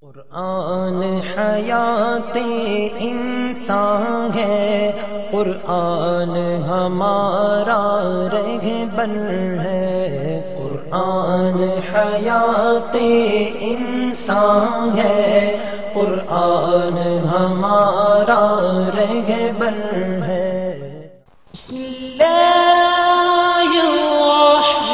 قرآن حیات انسان ہے، قرآن ہمارا رہبر ہے، قرآن حیات انسان ہے، قرآن ہمارا رہبر ہے۔ بسم اللہ الرحمن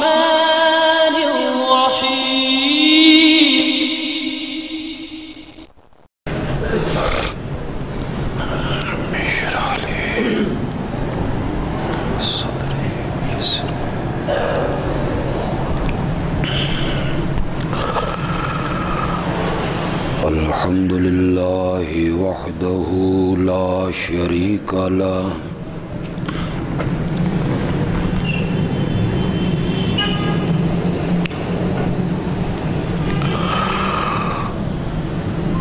الحمد لله وحده لا شريك له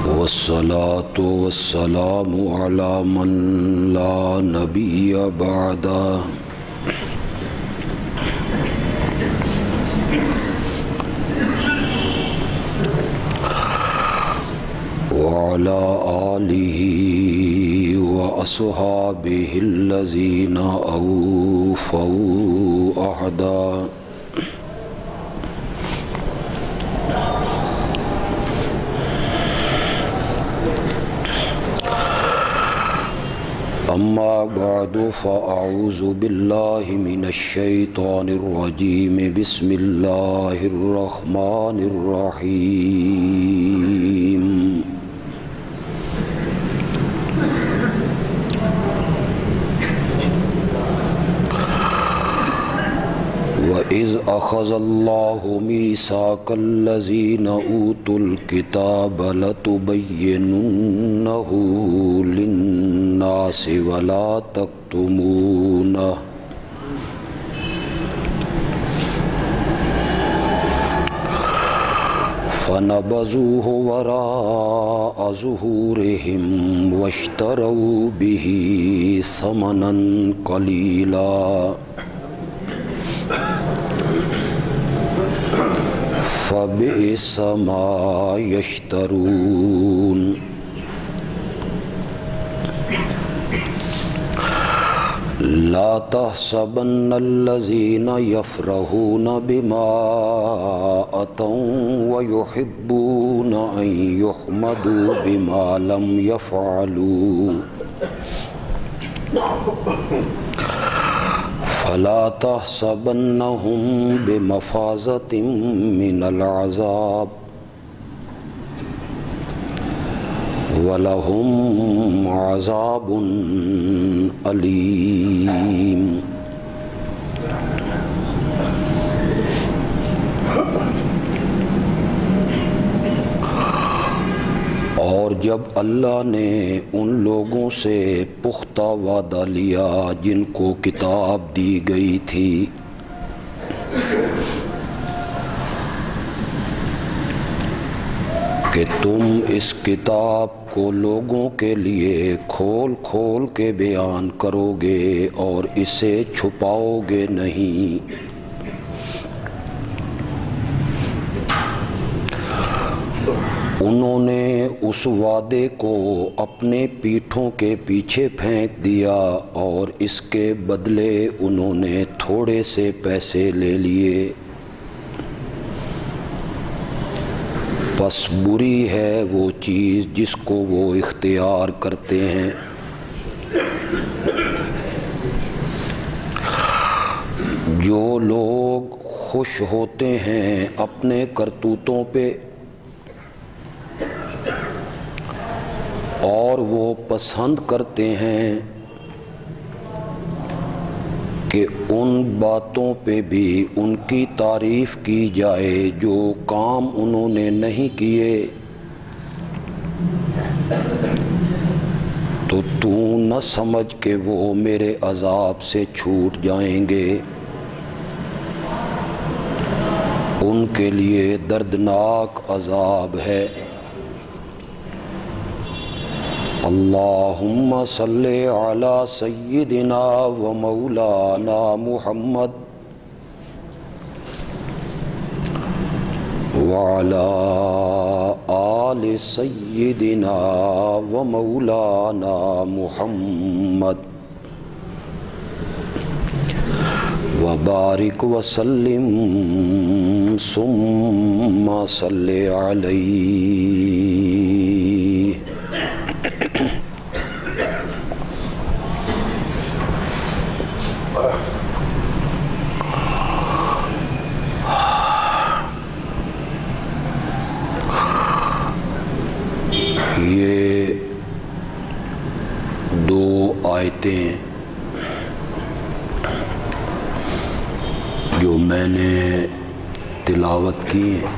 والصلاة والسلام على من لا نبي بعده وعلى آله وأصحابه الذين أوفوا عهدا أما بعد فأعوذ بالله من الشيطان الرجيم بسم الله الرحمن الرحيم وَإِذْ أَخَذَ اللَّهُ مِيثَاقَ الَّذِينَ أُوتُوا الْكِتَابَ لَتُبَيِّنُنَّهُ لِلنَّاسِ وَلَا تَكْتُمُونَهُ فَنَبَذُوهُ وَرَاءَ ظُهُورِهِمْ وَاشْتَرَوْا بِهِ ثَمَنًا قَلِيلًا فبئس ما يشترون لا تحسبن الذين يفرحون بما أتوا ويحبون أن يحمدوا بما لم يفعلوا فلا تحسبنهم بمفازة من العذاب ولهم عذاب أليم۔ اور جب اللہ نے ان لوگوں سے پختہ وعدہ لیا جن کو کتاب دی گئی تھی کہ تم اس کتاب کو لوگوں کے لیے کھول کھول کے بیان کرو گے اور اسے چھپاؤ گے نہیں، انہوں نے اس وعدے کو اپنے پیٹھوں کے پیچھے پھینک دیا اور اس کے بدلے انہوں نے تھوڑے سے پیسے لے لیے، پس بری ہے وہ چیز جس کو وہ اختیار کرتے ہیں۔ جو لوگ خوش ہوتے ہیں اپنے کرتوتوں پہ اور وہ پسند کرتے ہیں کہ ان باتوں پہ بھی ان کی تعریف کی جائے جو کام انہوں نے نہیں کیے، تو تو نہ سمجھ کہ وہ میرے عذاب سے چھوٹ جائیں گے، ان کے لیے دردناک عذاب ہے۔ اللہم صلی علی سیدنا و مولانا محمد وعلى آل سیدنا و مولانا محمد وبارک وسلم ثم صلی علیہ۔ یہ دو آیتیں جو میں نے تلاوت کی ہیں،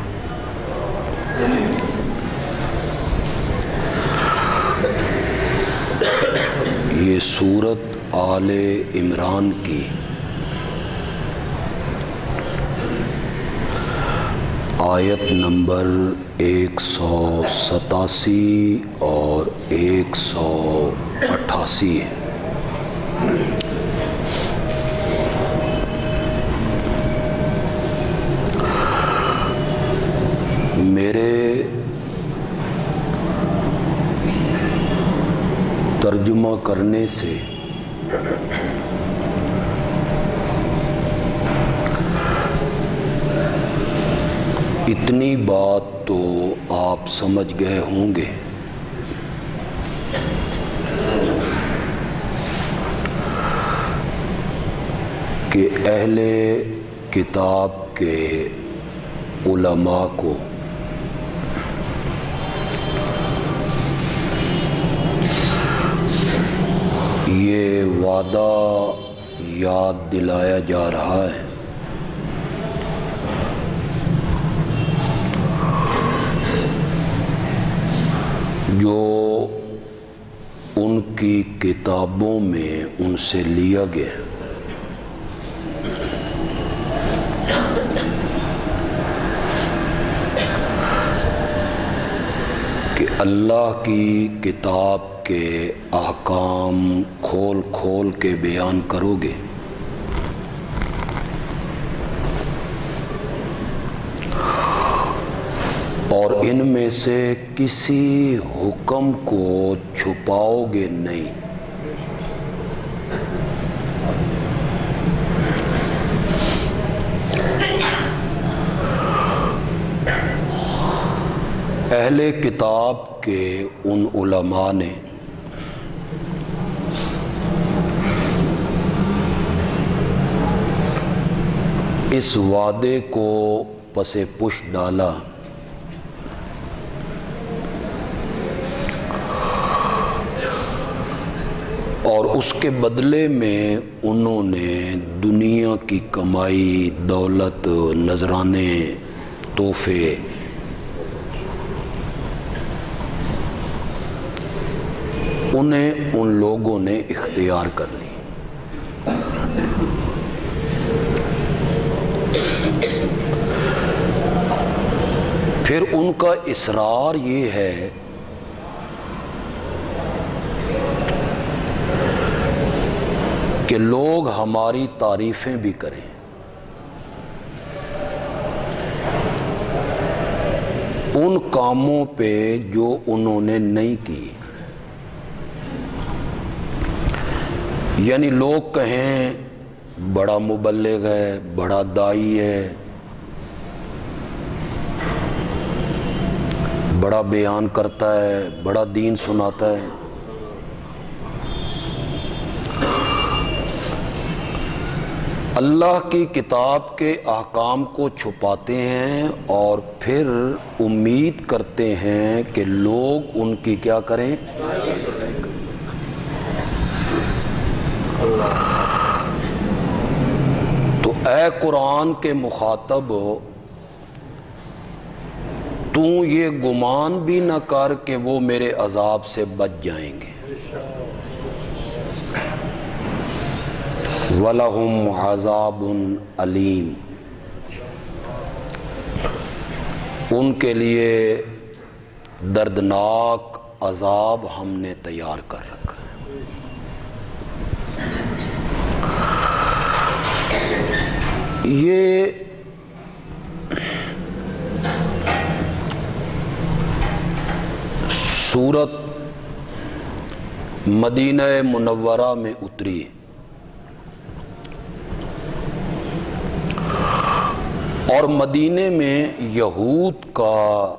یہ سورت آل عمران کی آیت نمبر 187 اور 188 ہے۔ میرے ترجمہ کرنے سے اتنی بات تو آپ سمجھ گئے ہوں گے کہ اہل کتاب کے علماء کو یہ وعدہ یاد دلایا جا رہا ہے جو ان کی کتابوں میں ان سے لیا گیا، کہ اللہ کی کتاب کے احکام کھول کھول کے بیان کرو گے، اور ان میں سے کسی حکم کو چھپاؤ گے نہیں، اہل کتاب کے ان علماء نے اس وعدے کو پس پش ڈالا اور اس کے بدلے میں انہوں نے دنیا کی کمائی، دولت، نذرانے، تحفے انہیں ان لوگوں نے اختیار کر لی۔ پھر ان کا اصرار یہ ہے کہ لوگ ہماری تعریفیں بھی کریں، ان کاموں پہ جو انہوں نے نہیں کی، یعنی لوگ کہیں بڑا مبلغ ہے، بڑا دائی ہے، بڑا بیان کرتا ہے، بڑا دین سناتا ہے۔ اللہ کی کتاب کے احکام کو چھپاتے ہیں اور پھر امید کرتے ہیں کہ لوگ ان کی کیا کریں؟ تو اے قرآن کے مخاطب، تو یہ گمان بھی نہ کر کہ وہ میرے عذاب سے بچ جائیں گے۔ وَلَهُمْ عَذَابٌ أَلِيمٌ، ان کے لیے دردناک عذاب ہم نے تیار کر رکھا ہے۔ یہ سورت مدینہ منورہ میں اتری اور مدینے میں یہود کا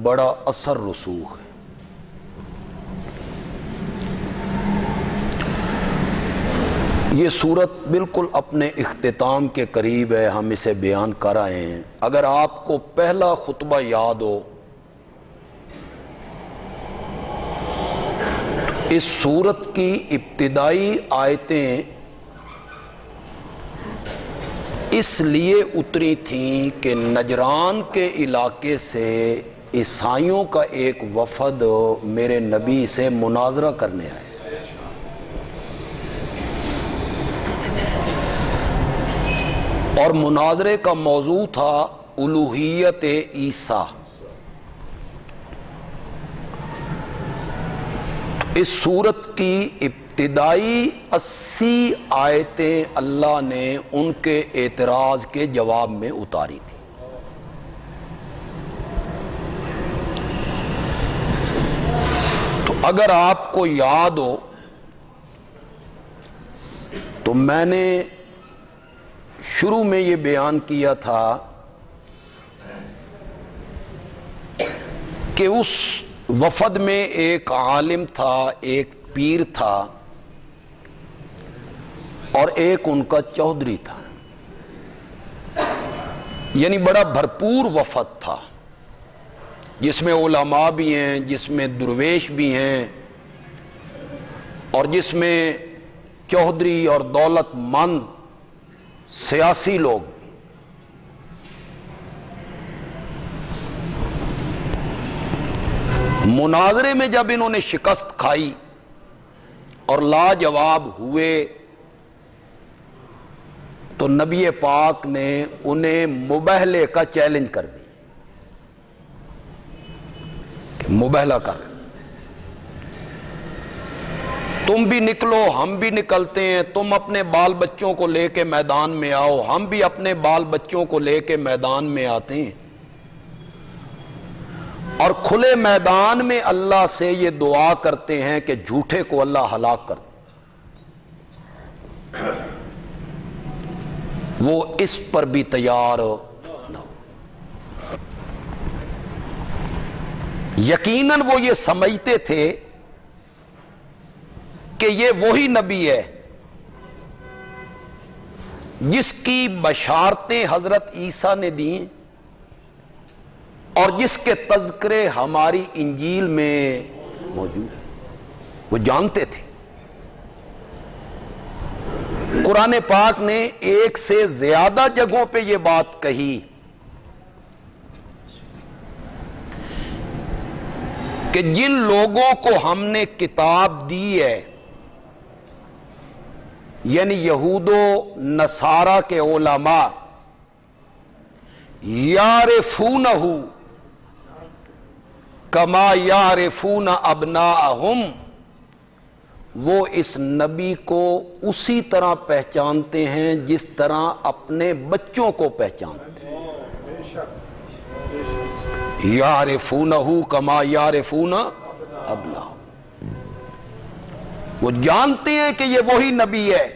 بڑا اثر رسوخ ہے۔ یہ سورت بالکل اپنے اختتام کے قریب ہے، ہم اسے بیان کر رہے ہیں۔ اگر آپ کو پہلا خطبہ یاد ہو، اس سورت کی ابتدائی آیتیں اس لیے اتری تھیں کہ نجران کے علاقے سے عیسائیوں کا ایک وفد میرے نبی سے مناظرہ کرنے آئے، اور مناظرے کا موضوع تھا الوہیت عیسیٰ۔ اس سورت کی ابتدائی 80 آیتیں اللہ نے ان کے اعتراض کے جواب میں اتاری تھی۔ تو اگر آپ کو یاد ہو تو میں نے شروع میں یہ بیان کیا تھا کہ اس وفد میں ایک عالم تھا، ایک پیر تھا، اور ایک ان کا چودھری تھا، یعنی بڑا بھرپور وفد تھا، جس میں علماء بھی ہیں، جس میں درویش بھی ہیں، اور جس میں چودھری اور دولت مند سیاسی لوگ۔ مناظرے میں جب انہوں نے شکست کھائی اور لاجواب ہوئے تو نبی پاک نے انہیں مباہلے کا چیلنج کر دی کہ مباہلہ کر، تم بھی نکلو، ہم بھی نکلتے ہیں، تم اپنے بال بچوں کو لے کے میدان میں آؤ، ہم بھی اپنے بال بچوں کو لے کے میدان میں آتے ہیں، اور کھلے میدان میں اللہ سے یہ دعا کرتے ہیں کہ جھوٹے کو اللہ ہلاک کر دے۔ وہ اس پر بھی تیار نہ ہو۔ یقیناً وہ یہ سمجھتے تھے کہ یہ وہی نبی ہے جس کی بشارتیں حضرت عیسیٰ نے دیں اور جس کے تذکرے ہماری انجیل میں موجود ہیں۔ وہ جانتے تھے۔ قرآن پاک نے ایک سے زیادہ جگہوں پہ یہ بات کہی کہ جن لوگوں کو ہم نے کتاب دی ہے، یعنی یہود و نصارہ کے علماء، یعرفونہ کما یعرفون ابناءہم، وہ اس نبی کو اسی طرح پہچانتے ہیں جس طرح اپنے بچوں کو پہچانتے ہیں۔ یعرفونہ کما یعرفون ابناءہم، وہ جانتے ہیں کہ یہ وہی نبی ہے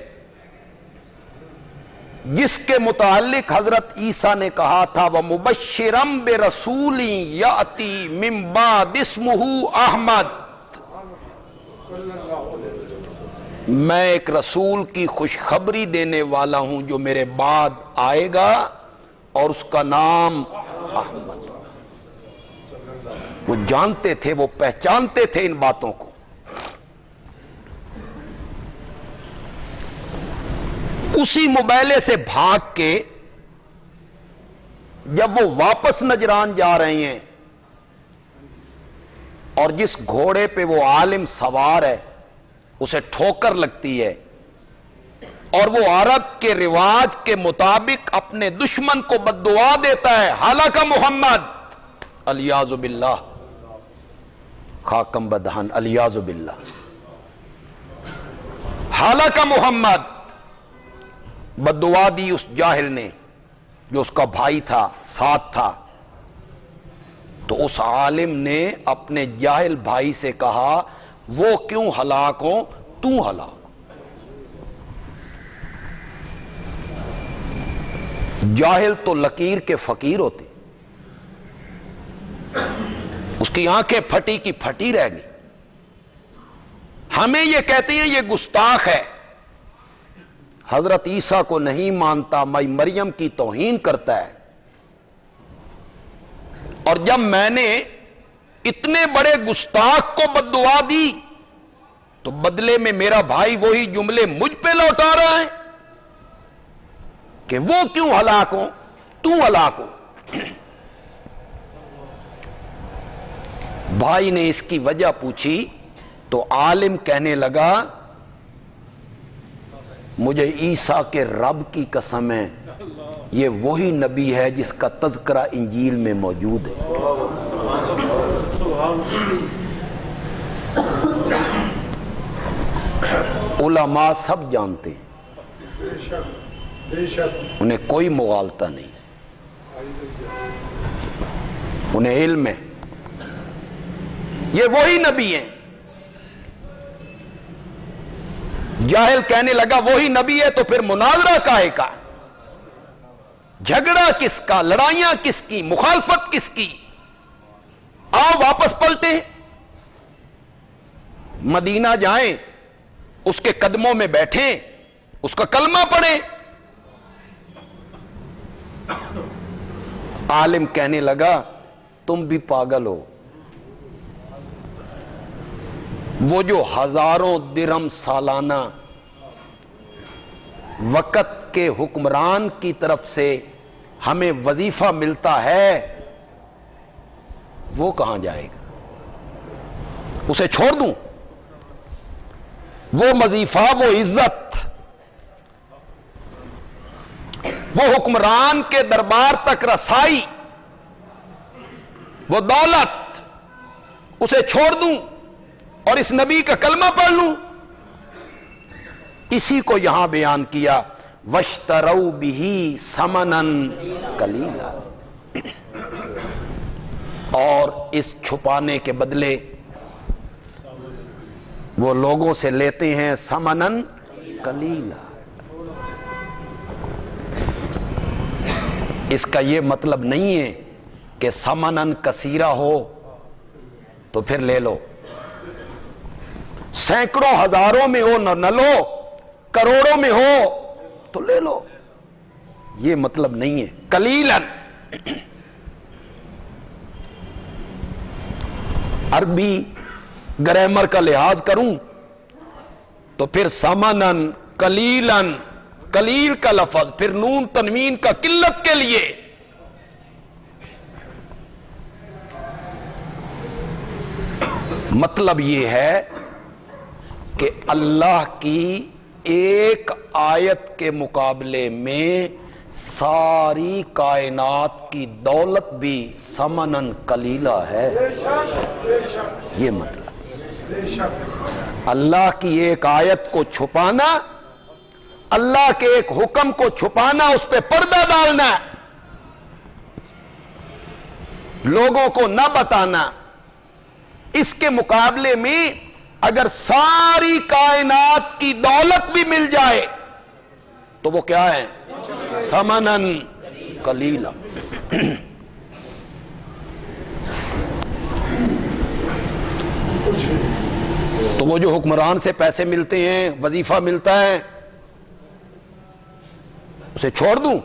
جس کے متعلق حضرت عیسیٰ نے کہا تھا وَمُبَشِّرًا بِرَسُولٍ يَأْتِي مِن بَعْدِ اسْمُهُ احمد، میں ایک رسول کی خوشخبری دینے والا ہوں جو میرے بعد آئے گا اور اس کا نام احمد۔ وہ جانتے تھے، وہ پہچانتے تھے ان باتوں کو۔ اسی مباہلے سے بھاگ کے جب وہ واپس نجران جا رہے ہیں اور جس گھوڑے پہ وہ عالم سوار ہے اسے ٹھوکر لگتی ہے اور وہ عرب کے رواج کے مطابق اپنے دشمن کو بد دعا دیتا ہے، ہلاک محمد، الیاذ باللہ، خاکم بدہن، الیاذ باللہ، ہلاک محمد، بد دعا دی اس جاہل نے جو اس کا بھائی تھا، ساتھ تھا۔ تو اس عالم نے اپنے جاہل بھائی سے کہا وہ کیوں ہلاک ہو، تو ہلاک ہو۔ جاہل تو لکیر کے فقیر ہوتے، اس کی آنکھیں پھٹی کی پھٹی رہ گئی۔ ہمیں یہ کہتے ہیں یہ گستاخ ہے، حضرت عیسیٰ کو نہیں مانتا، مائی مریم کی توہین کرتا ہے۔ اور جب میں نے اتنے بڑے گستاخ کو بد دعا دی تو بدلے میں میرا بھائی وہی جملے مجھ پہ لوٹا رہا ہے کہ وہ کیوں ہلاک ہو، تو ہلاک ہو۔ بھائی نے اس کی وجہ پوچھی تو عالم کہنے لگا مجھے عیسیٰ کے رب کی قسم ہے یہ وہی نبی ہے جس کا تذکرہ انجیل میں موجود ہے۔ علماء سب جانتے ہیں، انہیں کوئی مغالطہ نہیں، انہیں علم ہے یہ وہی نبی ہیں۔ جاہل کہنے لگا وہی نبی ہے تو پھر مناظرہ کاہے کا، جھگڑا کس کا، لڑائیاں کس کی، مخالفت کس کی؟ آؤ واپس پلٹیں، مدینہ جائیں، اس کے قدموں میں بیٹھیں، اس کا کلمہ پڑھیں۔ عالم کہنے لگا تم بھی پاگل ہو، وہ جو ہزاروں درہم سالانہ وقت کے حکمران کی طرف سے ہمیں وظیفہ ملتا ہے وہ کہاں جائے گا؟ اسے چھوڑ دوں؟ وہ وظیفہ، وہ عزت، وہ حکمران کے دربار تک رسائی، وہ دولت، اسے چھوڑ دوں اور اس نبی کا کلمہ پڑھ لوں؟ اسی کو یہاں بیان کیا وَاشْتَرَوْا بِهِ ثَمَنًا قَلِيلًا، اور اس چھپانے کے بدلے وہ لوگوں سے لیتے ہیں ثَمَنًا قَلِيلًا۔ اس کا یہ مطلب نہیں ہے کہ ثَمَنًا کثیرہ ہو تو پھر لے لو، سینکڑوں ہزاروں میں ہو نہ لو، کروڑوں میں ہو تو لے لو، یہ مطلب نہیں ہے۔ قلیلاً عربی گرامر کا لحاظ کروں تو پھر ثمناً قلیلاً، قلیل کا لفظ پھر نون تنوین کا قلت کے لیے، مطلب یہ ہے کہ اللہ کی ایک آیت کے مقابلے میں ساری کائنات کی دولت بھی ثمناً قلیلہ ہے، یہ مطلب اللہ کی ایک آیت کو چھپانا، اللہ کے ایک حکم کو چھپانا، اس پہ پردہ ڈالنا، لوگوں کو نہ بتانا، اس کے مقابلے میں اگر ساری کائنات کی دولت بھی مل جائے تو وہ کیا ہے؟ ثمناً قلیلا۔ تو وہ جو حکمران سے پیسے ملتے ہیں، وظیفہ ملتا ہے، اسے چھوڑ دوں،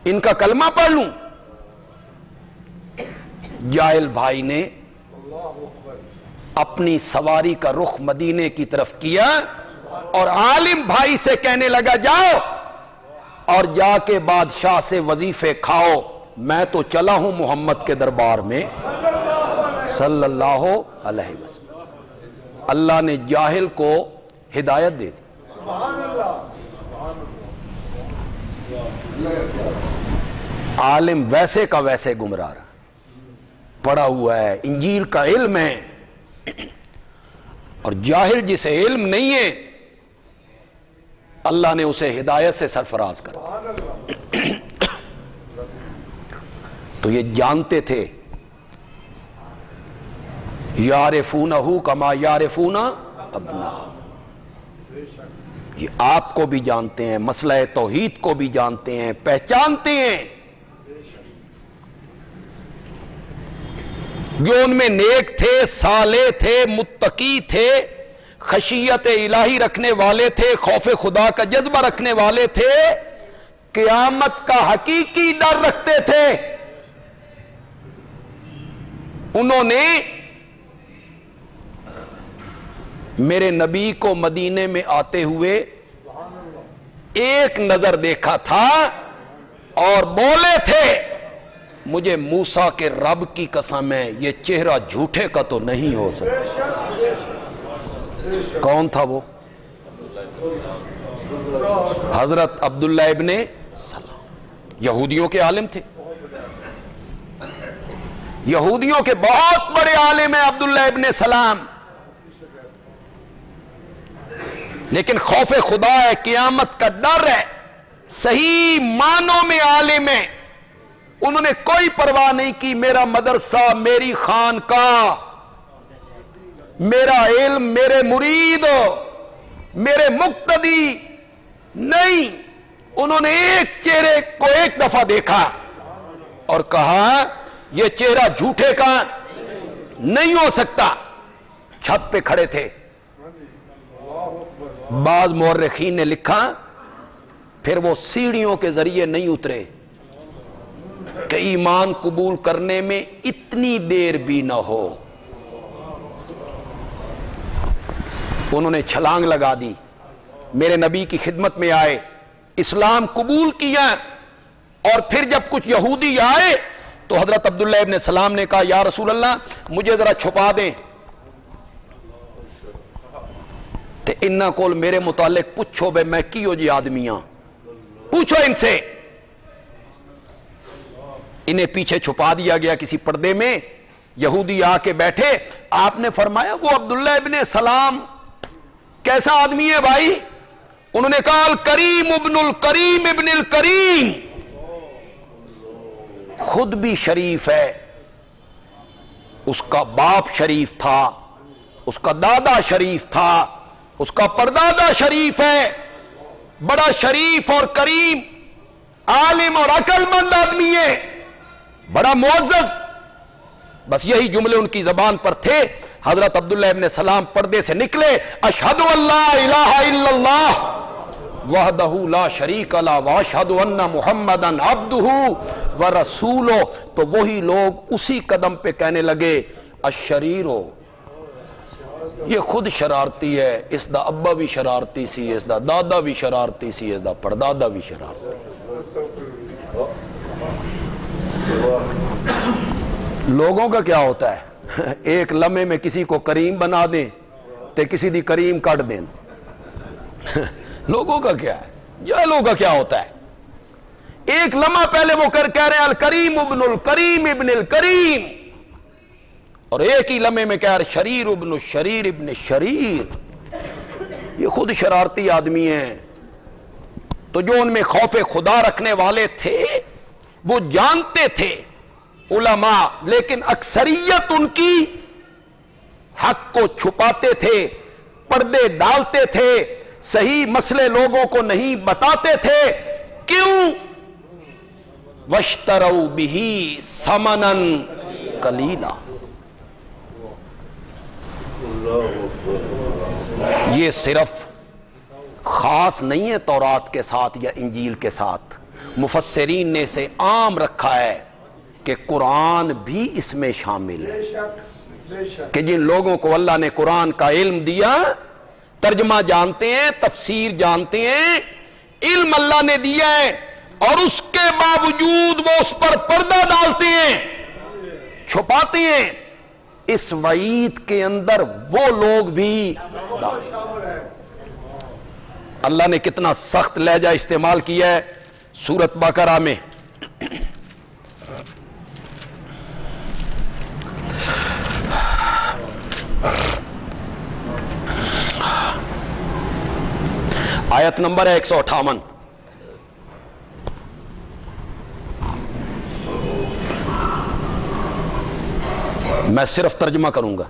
ان کا کلمہ پڑھ لوں؟ جاہل بھائی نے اپنی سواری کا رخ مدینے کی طرف کیا اور عالم بھائی سے کہنے لگا جاؤ اور جا کے بادشاہ سے وظیفے کھاؤ، میں تو چلا ہوں محمد کے دربار میں صلی اللہ علیہ وسلم۔ اللہ نے جاہل کو ہدایت دے دی، عالم ویسے کا ویسے گمراہ رہا، پڑھا ہوا ہے، انجیل کا علم ہے، اور جاہل جسے علم نہیں ہے اللہ نے اسے ہدایت سے سرفراز کر دیا۔ تو یہ جانتے تھے یعرفونہ کما یعرفون ابناءہم، یہ آپ کو بھی جانتے ہیں، مسئلہ توحید کو بھی جانتے ہیں، پہچانتے ہیں۔ جو ان میں نیک تھے، صالح تھے، متقی تھے، خشیت الہی رکھنے والے تھے، خوف خدا کا جذبہ رکھنے والے تھے، قیامت کا حقیقی ڈر رکھتے تھے، انہوں نے میرے نبی کو مدینے میں آتے ہوئے ایک نظر دیکھا تھا اور بولے تھے مجھے موسیٰ کے رب کی قسم ہے یہ چہرہ جھوٹے کا تو نہیں ہو سکتا۔ کون تھا وہ؟ حضرت عبداللہ ابن سلام، یہودیوں کے عالم تھے، یہودیوں کے بہت بڑے عالم ہیں عبداللہ ابن سلام، لیکن خوف خدا ہے، قیامت کا ڈر ہے، صحیح معنوں میں عالم ہے۔ انہوں نے کوئی پرواہ نہیں کی میرا مدرسہ، میری خانقاہ، میرا علم، میرے مرید، میرے مقتدی، نہیں، انہوں نے ایک چہرے کو ایک دفعہ دیکھا اور کہا یہ چہرہ جھوٹے کا نہیں ہو سکتا۔ چھت پہ کھڑے تھے، بعض مورخین نے لکھا پھر وہ سیڑھیوں کے ذریعے نہیں اترے کہ ایمان قبول کرنے میں اتنی دیر بھی نہ ہو، انہوں نے چھلانگ لگا دی، میرے نبی کی خدمت میں آئے، اسلام قبول کیا، اور پھر جب کچھ یہودی آئے تو حضرت عبداللہ ابن سلام نے کہا یا رسول اللہ مجھے ذرا چھپا دیں، تے انہاں کول میرے متعلق پوچھو بے میں کیو جی آدمیاں، پوچھو ان سے۔ انہیں پیچھے چھپا دیا گیا کسی پردے میں، یہودی آ کے بیٹھے، آپ نے فرمایا وہ عبداللہ ابن سلام کیسا آدمی ہے بھائی؟ انہوں نے کہا الکریم ابن الکریم ابن الکریم، خود بھی شریف ہے، اس کا باپ شریف تھا، اس کا دادا شریف تھا، اس کا پردادا شریف ہے، بڑا شریف اور کریم، عالم اور عقل مند آدمی ہے، بڑا معزز۔ بس یہی جملے ان کی زبان پر تھے، حضرت عبداللہ ابن سلام پردے سے نکلے، اشہد ان لا الہ الا اللہ وحدہ لا شریک لہ واشہد ان محمدا عبدہ ورسولہ، تو وہی لوگ اسی قدم پہ کہنے لگے الشریرو، یہ خود شرارتی ہے، اس دا ابا بھی شرارتی سی، اس دا دادا بھی شرارتی سی، اس دا پردادا بھی شرارتی۔ لوگوں کا کیا ہوتا ہے، ایک لمحے میں کسی کو کریم بنا دیں تے کسی دی کریم کاٹ دیں، لوگوں کا کیا ہے، یہ لوگوں کا کیا ہوتا ہے، ایک لمحہ پہلے وہ کہہ رہے ہیں الکریم ابن الکریم ابن الکریم، اور ایک ہی لمحے میں کہہ رہے شریر ابن الشریر ابن الشریر، یہ خود شرارتی آدمی ہیں۔ تو جو ان میں خوف خدا رکھنے والے تھے وہ جانتے تھے علماء، لیکن اکثریت ان کی حق کو چھپاتے تھے، پردے ڈالتے تھے، صحیح مسئلے لوگوں کو نہیں بتاتے تھے۔ کیوں؟ وَاشْتَرَوْا بِهِ ثَمَنًا قَلِيلًا، یہ صرف خاص نہیں ہے تورات کے ساتھ یا انجیل کے ساتھ، مفسرین نے اسے عام رکھا ہے کہ قرآن بھی اس میں شامل ہے، کہ جن لوگوں کو اللہ نے قرآن کا علم دیا، ترجمہ جانتے ہیں، تفسیر جانتے ہیں، علم اللہ نے دیا ہے، اور اس کے باوجود وہ اس پر پردہ ڈالتے ہیں، چھپاتے ہیں، اس وعید کے اندر وہ لوگ بھی۔ اللہ نے کتنا سخت لہجہ استعمال کیا ہے سورۃ بقرہ میں، آیت نمبر ہے 158۔ میں صرف ترجمہ کروں گا۔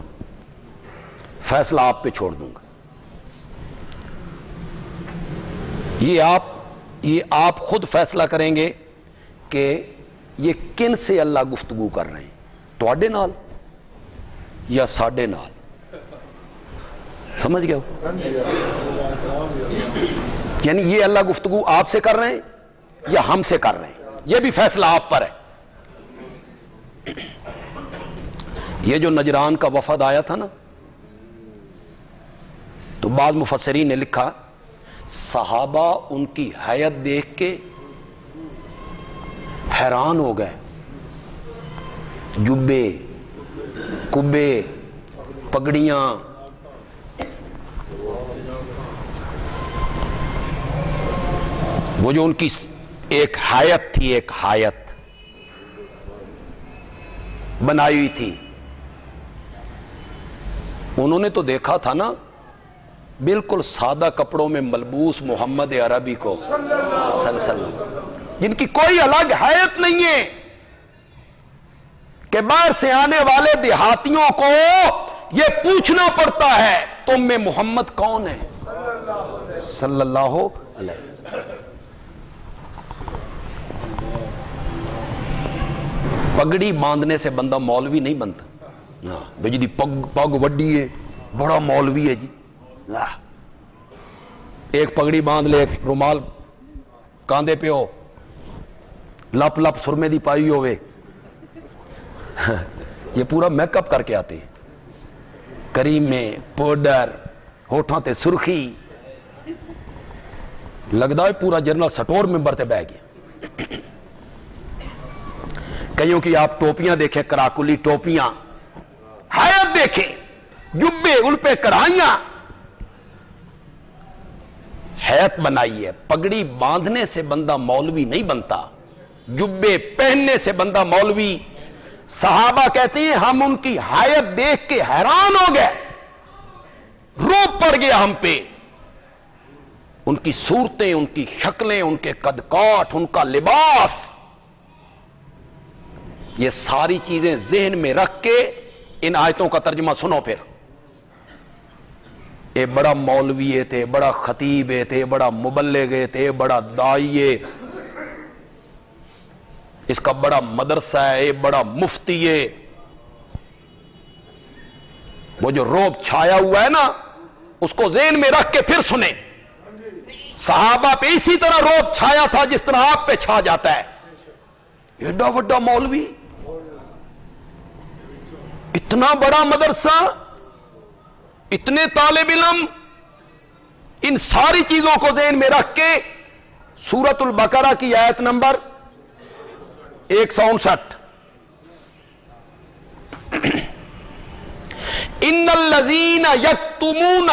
فیصلہ آپ پہ چھوڑ دوں گا. یہ آپ خود فیصلہ کریں گے کہ یہ کن سے اللہ گفتگو کر رہے ہیں, تواڈے نال یا ساڈے نال. سمجھ گئے ہو؟ یعنی یہ اللہ گفتگو آپ سے کر رہے ہیں یا ہم سے کر رہے ہیں, یہ بھی فیصلہ آپ پر ہے. یہ جو نجران کا وفد آیا تھا نا, تو بعض مفسرین نے لکھا صحابہ ان کی حیت دیکھ کے حیران ہو گئے. جبے, کبے, پگڑیاں, وہ جو ان کی ایک حیت تھی, ایک حیت بنائی ہوئی تھی, انہوں نے تو دیکھا تھا نا بالکل سادہ کپڑوں میں ملبوس محمد عربی کو صلی اللہ علیہ وسلم, جن کی کوئی الگ حیت نہیں ہے, کہ باہر سے آنے والے دیہاتیوں کو یہ پوچھنا پڑتا ہے تم میں محمد کون ہے صلی اللہ علیہ وسلم. پگڑی باندھنے سے بندہ مولوی نہیں بنتا. بھائی جی پگ وڈی ہے, بڑا مولوی ہے جی. ایک پگڑی باندھ لے, ایک رومال کاندھے پہ ہو, لپ لپ سرمے دی پائی ہوئے, یہ پورا میک اپ کر کے آتے ہیں, کریمیں, پاؤڈر, ہوٹھاں تے سرخی, لگتا ہے پورا جنرل سٹور ممبر تے بہ گیا. کئیوں کی آپ ٹوپیاں دیکھیں, کراکلی ٹوپیاں, حیات دیکھیں, جبے ان پہ کڑھائیاں, حیات بنائی ہے. پگڑی باندھنے سے بندہ مولوی نہیں بنتا, جبے پہننے سے بندہ مولوی. صحابہ کہتے ہیں ہم ان کی حیات دیکھ کے حیران ہو گئے, روب پڑ گیا ہم پہ. ان کی صورتیں, ان کی شکلیں, ان کے قد کاٹ, ان کا لباس, یہ ساری چیزیں ذہن میں رکھ کے ان آیتوں کا ترجمہ سنو. پھر یہ بڑا مولوی تھے, بڑا خطیب تھے, بڑا مبلغ تھے, بڑا دائی, اس کا بڑا مدرسہ ہے, بڑا مفتی ہے. وہ جو روب چھایا ہوا ہے نا, اس کو ذہن میں رکھ کے پھر سنیں. صحابہ پہ اسی طرح روب چھایا تھا جس طرح آپ پہ چھا جاتا ہے. ایڈا بڑا مولوی, اتنا بڑا مدرسہ, اتنے طالب علم, ان ساری چیزوں کو ذہن میں رکھ کے سورۃ البقرہ کی آیت نمبر 159, ان الذین یکتمون,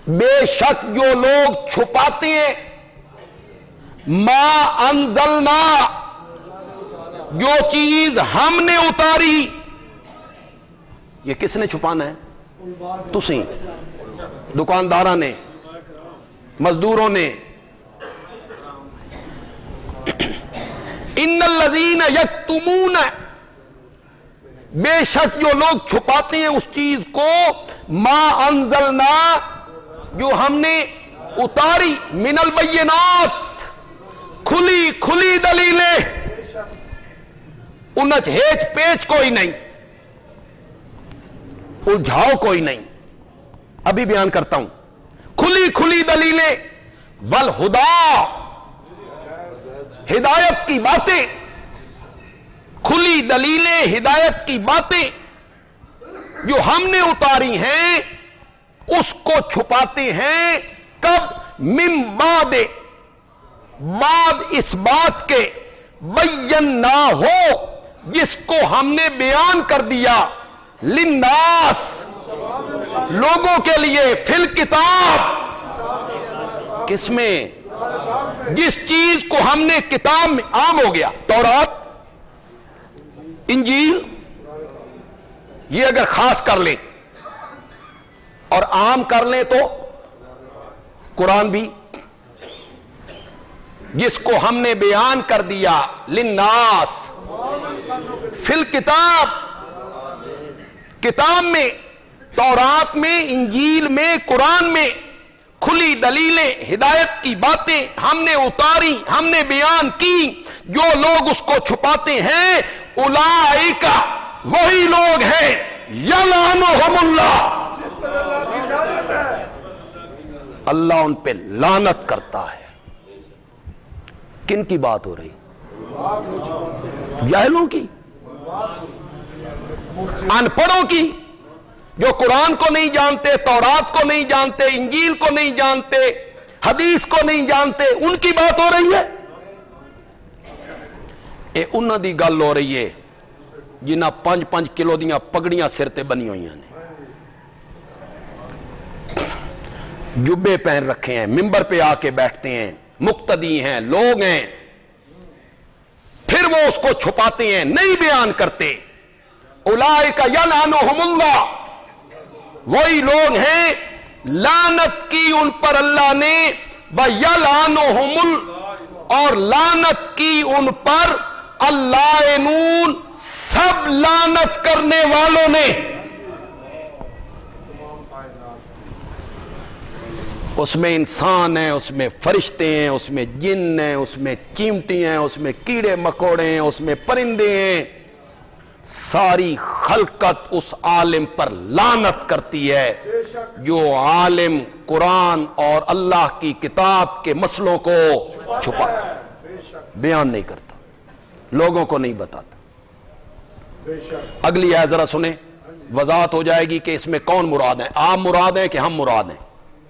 بے شک جو لوگ چھپاتے ہیں, ما انزلنا, جو چیز ہم نے اتاری. یہ کس نے چھپانا ہے؟ تسی, دکانداراں نے, مزدوروں نے. ان الذین یکتمون, بے شک جو لوگ چھپاتے ہیں اس چیز کو, ما انزلنا, جو ہم نے اتاری, من البینات, کھلی کھلی دلیلیں, انچ ہیچ پیچ کوئی نہیں, الجھاؤ کوئی نہیں. ابھی بیان کرتا ہوں. کھلی کھلی دلیلیں, والہدا, ہدایت کی باتیں, کھلی دلیلیں, ہدایت کی باتیں جو ہم نے اتاری ہیں, اس کو چھپاتے ہیں. کب؟ من بعد, بعد اس بات کے, بینا ہو, جس کو ہم نے بیان کر دیا, للناس, لوگوں کے لیے, فی الکتاب, کس میں؟ جس چیز کو ہم نے کتاب میں, عام ہو گیا تورات, انجیل, یہ اگر خاص کر لیں اور عام کر لیں تو قرآن بھی, جس کو ہم نے بیان کر دیا, للناس, فی الکتاب, کتاب میں، تورات میں، انجیل میں، قرآن میں کھلی دلیلیں، ہدایت کی باتیں ہم نے اتاری، ہم نے بیان کی۔ جو لوگ اس کو چھپاتے ہیں اولئک وہی لوگ ہیں یلعنہم اللہ، اللہ ان پہ لعنت کرتا ہے۔ کن کی بات ہو رہی؟ جاہلوں کی، ان پڑھوں کی، جو قرآن کو نہیں جانتے، تورات کو نہیں جانتے، انجیل کو نہیں جانتے، حدیث کو نہیں جانتے، ان کی بات ہو رہی ہے۔ اے انہاں دی گل ہو رہی ہے جنہاں 5-5 کلو دیاں پگڑیاں سر تے بنی ہوئی ہیں، جبے پہن رکھے ہیں، منبر پہ آ کے بیٹھتے ہیں، مقتدی ہیں، لوگ ہیں، پھر وہ اس کو چھپاتے ہیں، نہیں بیان کرتے۔ اولئک یلعنہم اللہ، وہی لوگ ہیں لعنت کی ان پر اللہ نے، وَيَلْعَنُهُمُ اور لعنت کی ان پر اللَّاعِنُونَ سب لعنت کرنے والوں نے۔ اس میں انسان ہیں، اس میں فرشتے ہیں، اس میں جن ہیں، اس میں چیمٹی ہیں، اس میں کیڑے مکوڑے ہیں، اس میں پرندے ہیں، ساری خلقت اس عالم پر لعنت کرتی ہے جو عالم قرآن اور اللہ کی کتاب کے مسئلوں کو چھپا بیان نہیں کرتا، لوگوں کو نہیں بتاتا۔ اگلی ہے ذرا سنیں، وضاحت ہو جائے گی کہ اس میں کون مراد ہے، آپ مراد ہیں کہ ہم مراد ہیں،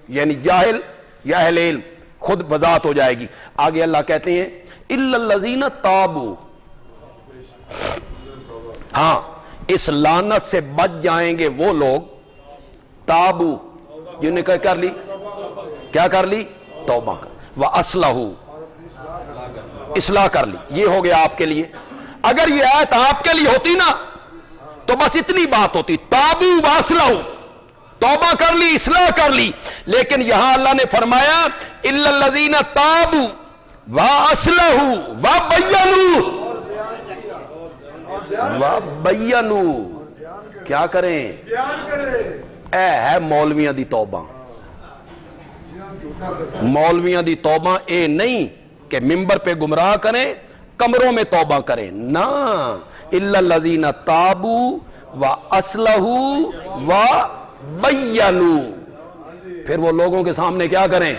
یعنی جاہل یا اہل علم، خود وضاحت ہو جائے گی۔ آگے اللہ کہتے ہیں الا الذین تابوا، ہاں اس لعنت سے بچ جائیں گے وہ لوگ تابو، جنہوں نے کر لی، کیا کر لی؟ توبہ کر، وَأَصْلَحُوا اصلاح کر لی۔ یہ ہو گیا آپ کے لیے۔ اگر یہ آیت آپ کے لیے ہوتی نا تو بس اتنی بات ہوتی، تابو وَأَصْلَحُوا، توبہ کر لی، اصلاح کر لی، لیکن یہاں اللہ نے فرمایا اِلَّا الَّذِينَ تَابُوا وَأَصْلَحُوا وَبَيَّنُوا، وَبَيَّنُوا کیا کریں؟ اے ہے مولویاں دی توبہ، مولویاں دی توبہ اے نہیں کہ ممبر پہ گمراہ کریں، کمروں میں توبہ کریں، نا اِلَّا الَّذِينَ تَابُوا وَأَصْلَحُوا وَبَيَّنُوا، پھر وہ لوگوں کے سامنے کیا کریں؟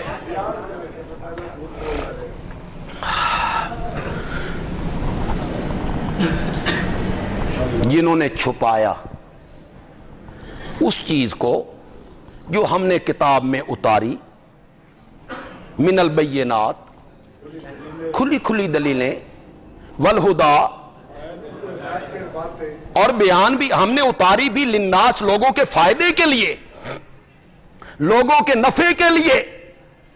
جنہوں نے چھپایا اس چیز کو جو ہم نے کتاب میں اتاری، من البینات کھلی کھلی دلیلیں، والہدا اور بیان بھی ہم نے اتاری بھی، للناس لوگوں کے فائدے کے لیے، لوگوں کے نفع کے لیے۔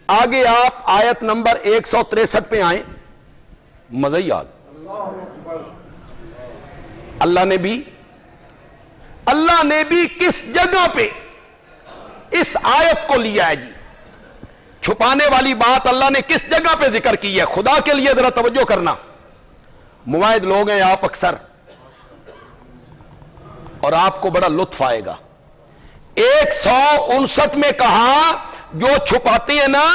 آگے آپ آیت نمبر 163 پہ آئیں، مزہ ہی آ گیا۔ اللہ نے بھی کس جگہ پہ اس آیت کو لیا ہے جی؟ چھپانے والی بات اللہ نے کس جگہ پہ ذکر کی ہے؟ خدا کے لیے ذرا توجہ کرنا، مواعظ لوگ ہیں آپ اکثر، اور آپ کو بڑا لطف آئے گا۔ 159 میں کہا جو چھپاتے ہیں نا،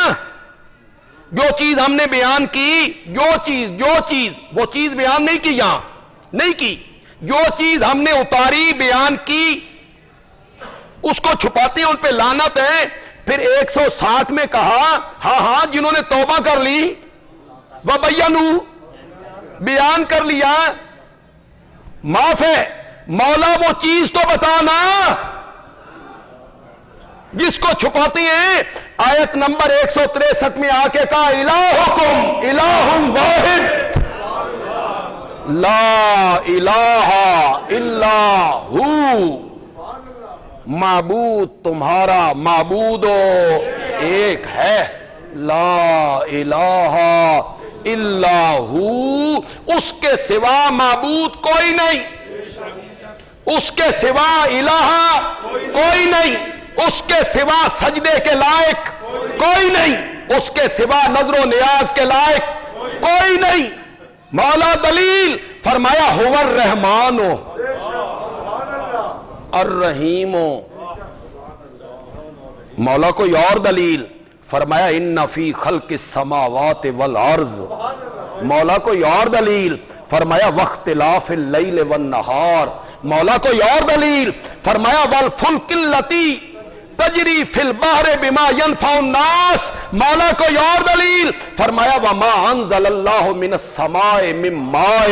جو چیز ہم نے بیان کی، وہ چیز بیان نہیں کی، یہاں نہیں کی، جو چیز ہم نے اتاری بیان کی اس کو چھپاتے ہیں، ان پہ لعنت ہے۔ پھر 160 میں کہا ہاں جنہوں نے توبہ کر لی، وَبَيَّنُوا بیان کر لیا، معاف ہے، مولا وہ چیز تو بتانا جس کو چھپاتے ہیں۔ آیت نمبر 163 میں آ کے کہا الہکم الہ واحد لا الہ الا ہو، معبود تمہارا معبود ایک ہے، لا الہ الا ہو، اس کے سوا معبود کوئی نہیں، اس کے سوا الہ کوئی نہیں، اس کے سوا سجدے کے لائق کوئی نہیں، اس کے سوا نظر و نیاز کے لائق کوئی نہیں۔ مولا دلیل فرمایا هو الرحمن، الرحیم. مولا کوئی اور دلیل فرمایا ان فی خلق السماوات والارض. مولا کوئی اور دلیل فرمایا واختلاف اللیل والنہار. مولا کوئی اور دلیل فرمایا والفلک التی تجری فی البحر بما ینفع الناس. مولا کوئی اور دلیل فرمایا وما انزل اللہ من السماء من ماء.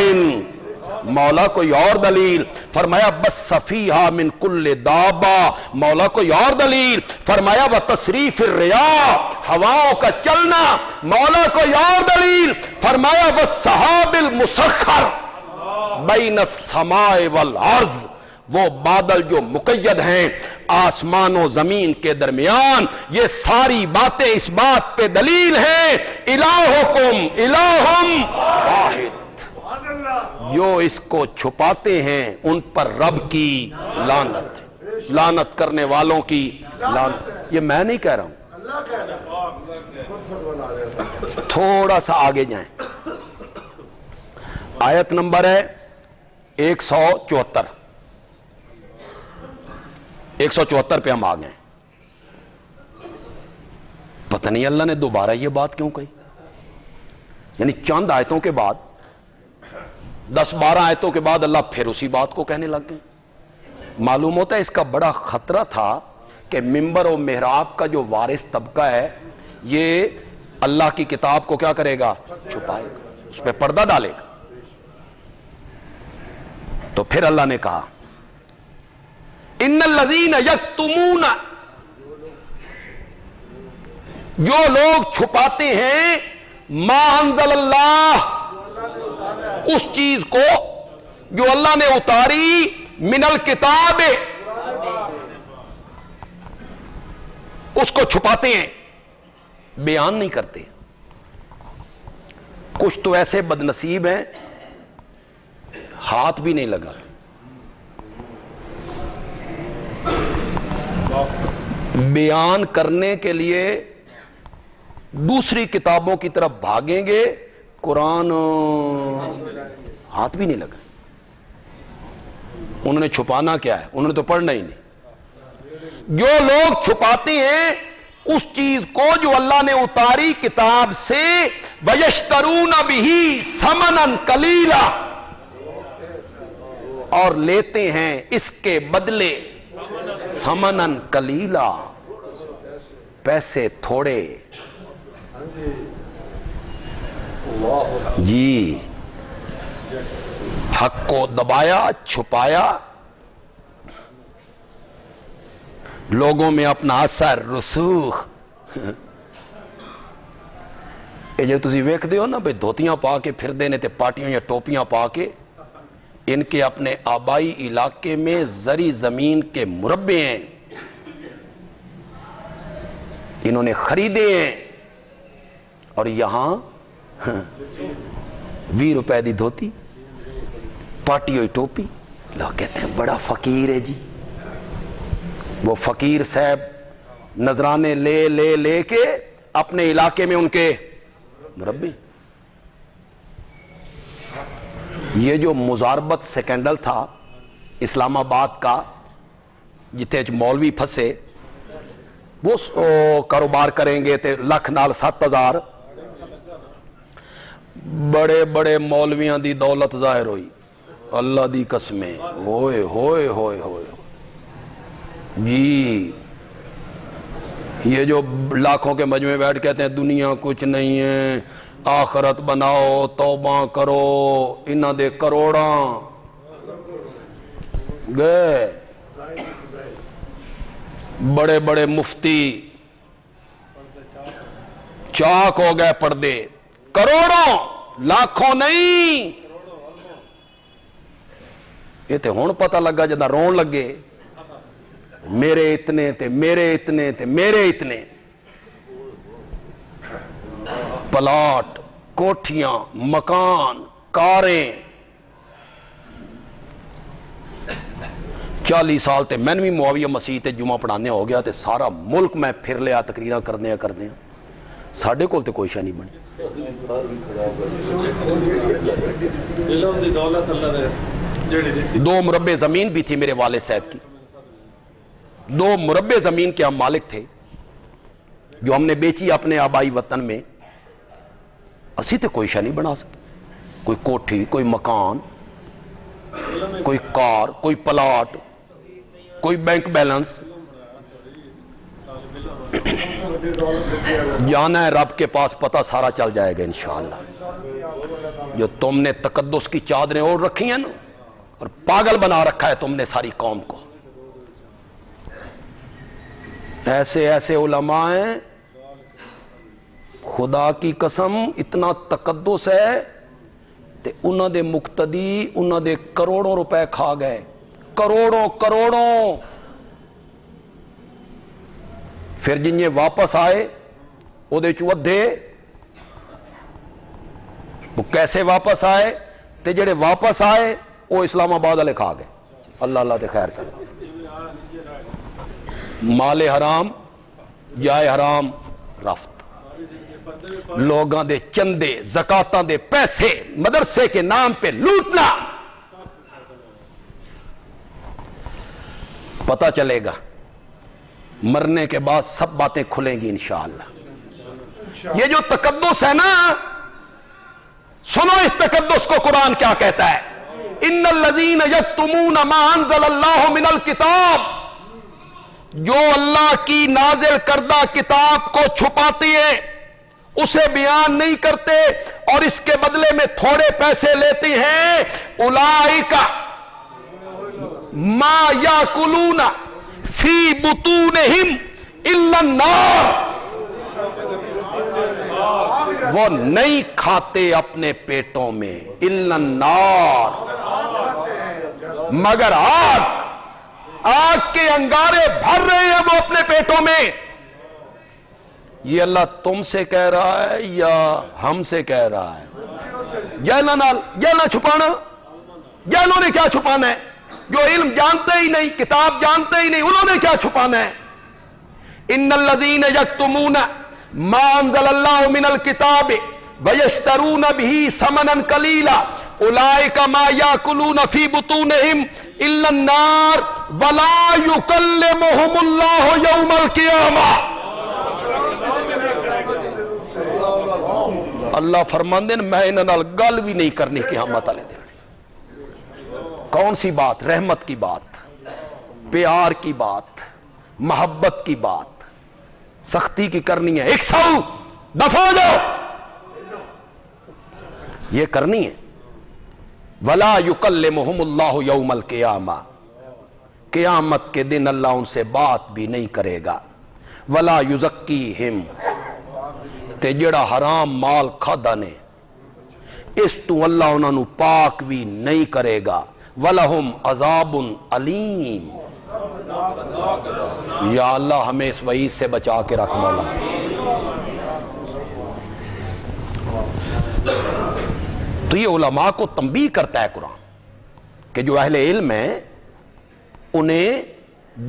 مولا کوئی اور دلیل فرمایا بس فیہا من کل دابہ. مولا کوئی اور دلیل فرمایا وتصریف الرياح ہواؤں کا چلنا. مولا کوئی اور دلیل فرمایا والسحاب المسخر بین السماء والارض. وہ بادل جو مقید ہیں آسمان و زمین کے درمیان. یہ ساری باتیں اس بات پہ دلیل ہیں الہکم الہم واحد. جو اس کو چھپاتے ہیں ان پر رب کی لعنت ہے. لعنت کرنے والوں کی لعنت. یہ میں نہیں کہہ رہا ہوں, تھوڑا سا آگے جائیں. آیت نمبر ہے 174. 174 پہ ہم آ گئے. پتہ نہیں اللہ نے دوبارہ یہ بات کیوں کہی. یعنی چند آیتوں کے بعد 10-12 آیتوں کے بعد اللہ پھر اسی بات کو کہنے لگ گئے. معلوم ہوتا ہے اس کا بڑا خطرہ تھا کہ منبر و محراب کا جو وارث طبقہ ہے یہ اللہ کی کتاب کو کیا کرے گا, چھپائے گا, اس پہ پردہ ڈالے گا. تو پھر اللہ نے کہا ان الذین یکتمون, جو لوگ چھپاتے ہیں ما انزل اللہ, اس چیز کو جو اللہ نے اتاری من الکتاب, اس کو چھپاتے ہیں, بیان نہیں کرتے. کچھ تو ایسے بدنصیب ہیں ہاتھ بھی نہیں لگاتے. بیان کرنے کے لیے دوسری کتابوں کی طرف بھاگیں گے, قرآن ہاتھ بھی نہیں لگا. انہوں نے چھپانا کیا ہے, انہوں نے تو پڑھنا ہی نہیں. جو لوگ چھپاتے ہیں اس چیز کو جو اللہ نے اتاری کتاب سے, وَيَشْتَرُونَ بِهِ ثَمَنًا قَلِيلًا, اور لیتے ہیں اس کے بدلے ثمنًا قلیلا, پیسے تھوڑے. جی حق کو دبایا, چھپایا, لوگوں میں اپنا اثر رسوخ. یہ جو تسی ویکھدے ہو نا بھئی دھوتیاں پا کے پھر دینے تے پاٹیاں یا ٹوپیاں پا کے, ان کے اپنے آبائی علاقے میں زرعی زمین کے مربع ہیں, انہوں نے خریدے ہیں, اور یہاں 20 روپے دی دھوتی, پاٹی ہوئی ٹوپی. لوگ کہتے ہیں بڑا فقیر ہے جی. وہ فقیر صاحب نذرانے لے لے لے کے اپنے علاقے میں ان کے مربع. یہ جو مزاربت سیکنڈل تھا اسلام آباد کا, جتے مولوی پھنسے, وہ کاروبار کریں گے تے لکھ نال 7,000. بڑے بڑے مولویاں دی دولت ظاہر ہوئی, اللہ دی قسمیں, ہوئے ہوئے ہوئے ہوئے. جی یہ جو لاکھوں کے مجمع بیٹھ کہتے ہیں دنیا کچھ نہیں ہے, آخرت بناؤ, توبہ کرو, انہاں دے کروڑاں گئے. بڑے بڑے مفتی چاک ہو گئے پردے, کروڑوں لاکھوں نہیں. یہ تے ہون پتہ لگا جدہ رون لگے, میرے اتنے تے میرے اتنے تے میرے اتنے. پلاٹ, کوٹھیاں, مکان, کاریں. 40 سال تے میں بھی معاویہ مسیح تے جمعہ پڑھانے ہو گیا تے سارا ملک میں پھر لیا تقریرہ کرنے ساڈے کول تے کوئی شے نہیں بنی. دو مربع زمین بھی تھی میرے والد صاحب کی, 2 مربع زمین کے ہم مالک تھے جو ہم نے بیچی اپنے آبائی وطن میں. اسی تے کوئی شے نہیں بنا سکتے, کوئی کوٹھی, کوئی مکان, کوئی کار, کوئی پلاٹ, کوئی بینک بیلنس. جانا ہے رب کے پاس, پتہ سارا چل جائے گا انشاءاللہ. جو تم نے تقدس کی چادریں اوڑھ رکھی ہیں نا اور پاگل بنا رکھا ہے تم نے ساری قوم کو, ایسے ایسے علماء ہیں خدا کی قسم, اتنا تقدس ہے تے انہاں دے مقتدی انہاں دے کروڑوں روپے کھا گئے, کروڑوں. پھر جن یہ واپس آئے او دے چو ادھے وہ کیسے واپس آئے, تے جڑے واپس آئے وہ اسلام آباد والے کھا گئے. اللہ تے خیر سے. مال حرام جائے حرام رفت, لوگاں دے چندے زکاتاں دے پیسے مدرسے کے نام پہ لوٹنا. پتہ چلے گا مرنے کے بعد سب باتیں کھلیں گی انشاءاللہ. یہ جو تقدس ہے نا, سنو اس تقدس کو قرآن کیا کہتا ہے. ان الذین یکتمون ما انزل اللہ من الکتاب, جو اللہ کی نازل کردہ کتاب کو چھپاتی ہے, اسے بیان نہیں کرتے اور اس کے بدلے میں تھوڑے پیسے لیتے ہیں, اولئک ما یاکلون فی بطونہم الا النار, وہ نہیں کھاتے اپنے پیٹوں میں الا النار مگر آگ. آگ کے انگارے بھر رہے ہیں وہ اپنے پیٹوں میں. یہ اللہ تم سے کہہ رہا ہے یا ہم سے کہہ رہا ہے؟ جہلنا چھپانا, جہلوں نے کیا چھپانا ہے؟ جو علم جانتے ہی نہیں, کتاب جانتے ہی نہیں, انہوں نے کیا چھپانا ہے؟ ان الذین یکتمون ما انزل اللہ من الکتاب ویشترون به ثمنا قلیلا اولئک ما یاکلون فی بطونہم الا النار ولا یکلمہم اللہ یوم القیامہ. اللہ فرماندے میں انہاں نال گل بھی نہیں کرنی قیامت والے دن. کون سی بات؟ رحمت کی بات, پیار کی بات, محبت کی بات. سختی کی کرنی ہے, ایک سو دفع جاؤ, یہ کرنی ہے. ولا یکلمہم اللہ یوم القیامہ, قیامت کے دن اللہ ان سے بات بھی نہیں کرے گا. ولا یزکیہم, تے جڑا حرام مال کھادا نے اس تو اللہ انہاں نو پاک بھی نہیں کرے گا. وَلَهُمْ عَذَابٌ علیم. یا اللہ ہمیں اس وعید سے بچا کے رکھ مولا. تو یہ علماء کو تنبیہ کرتا ہے قرآن کہ جو اہل علم ہیں انہیں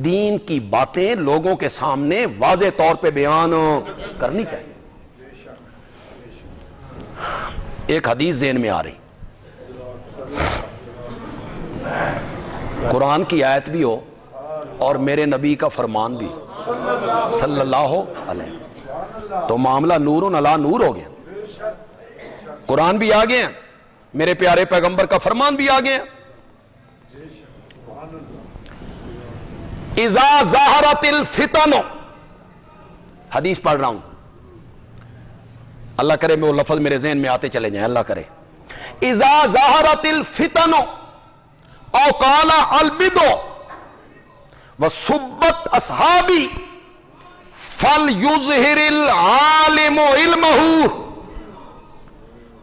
دین کی باتیں لوگوں کے سامنے واضح طور پہ بیان کرنی چاہیے. ایک حدیث ذہن میں آ رہی, قرآن کی آیت بھی ہو اور میرے نبی کا فرمان بھی صلی اللہ علیہ وسلم, تو معاملہ نور علی نور ہو گیا. قرآن بھی آ گیا, میرے پیارے پیغمبر کا فرمان بھی آ گیا. اذا ظہرت الفتن, حدیث پڑھ رہا ہوں, اللہ کرے میں وہ لفظ میرے ذہن میں آتے چلے جائیں, اللہ کرے. اذا ظہرت الفتن او قال البدو وصبت اصحابی فلیظہر العالم علمہ.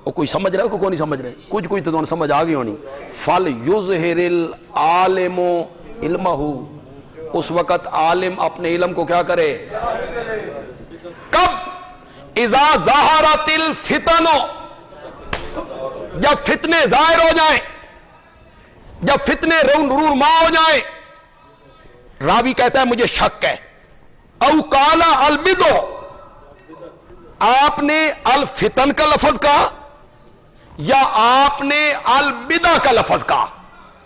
وہ کوئی سمجھ رہا ہے, کوئی نہیں سمجھ رہے, کچھ تو سمجھ آ گئی ہونی. فلیظہر العالم علمہ, اس وقت عالم اپنے علم کو کیا کرے؟ کب؟ اذا ظہرت الفتن, جب فتنے ظاہر ہو جائیں, جب فتنے رونما ہو جائیں. راوی کہتا ہے مجھے شک ہے. او قال البدو, آپ نے الفتن کا لفظ کہا یا آپ نے البدع کا لفظ کہا؟